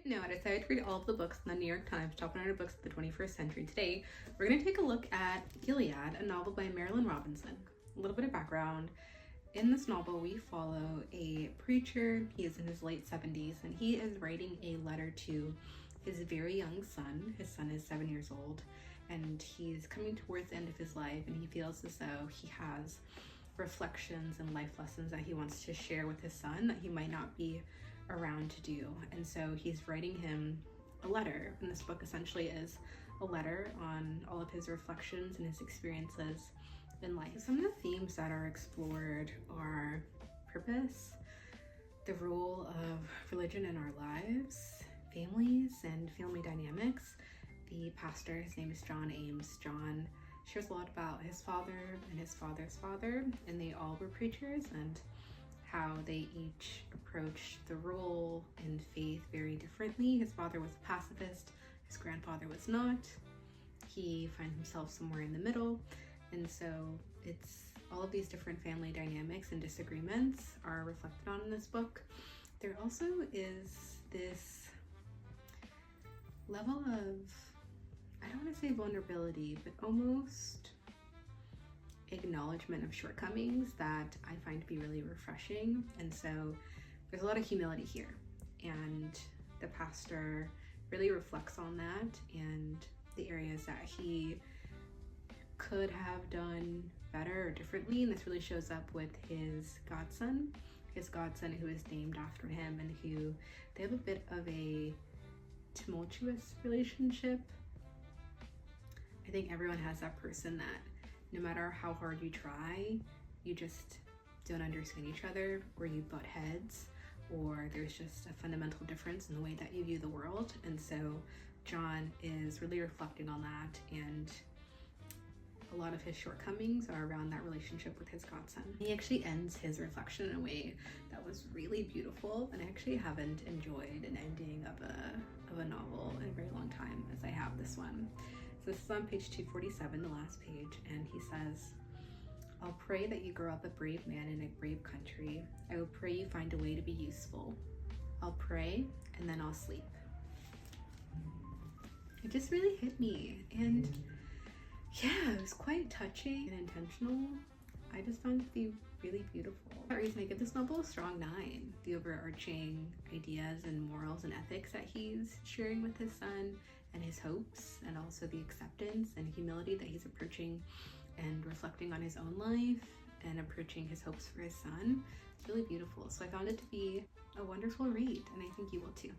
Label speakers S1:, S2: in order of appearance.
S1: No, I decided to read all of the books in the New York Times Top 100 Books of the 21st Century. Today, we're going to take a look at Gilead, a novel by Marilynne Robinson. A little bit of background. In this novel, we follow a preacher. He is in his late 70s, and he is writing a letter to his very young son. His son is 7 years old, and he's coming towards the end of his life, and he feels as though he has reflections and life lessons that he wants to share with his son that he might not be around to do. And so he's writing him a letter, and this book essentially is a letter on all of his reflections and his experiences in life. Some of the themes that are explored are purpose, the role of religion in our lives, families and family dynamics. The pastor, his name is John Ames. John shares a lot about his father and his father's father, and they all were preachers, and how they each approached the role in faith very differently. His father was a pacifist, his grandfather was not. He finds himself somewhere in the middle, and so it's all of these different family dynamics and disagreements are reflected on in this book. There also is this level of, I don't want to say vulnerability, but almost acknowledgement of shortcomings that I find to be really refreshing. And so there's a lot of humility here, and the pastor really reflects on that and the areas that he could have done better or differently. And this really shows up with his godson who is named after him, and who they have a bit of a tumultuous relationship. I think everyone has that person that no matter how hard you try, you just don't understand each other, or you butt heads, or there's just a fundamental difference in the way that you view the world. And so John is really reflecting on that, and a lot of his shortcomings are around that relationship with his godson. He actually ends his reflection in a way that was really beautiful, and I actually haven't enjoyed an ending of a novel in a very long time as I have this one. So this is on page 247, the last page, and he says, "I'll pray that you grow up a brave man in a brave country. I will pray you find a way to be useful. I'll pray, and then I'll sleep." It just really hit me, and yeah, it was quite touching and intentional. I just found it to be really beautiful. For that reason, I give this novel a strong 9. The overarching ideas and morals and ethics that he's sharing with his son, and his hopes, and also the acceptance and humility that he's approaching and reflecting on his own life and approaching his hopes for his son. It's really beautiful. So I found it to be a wonderful read, and I think you will too.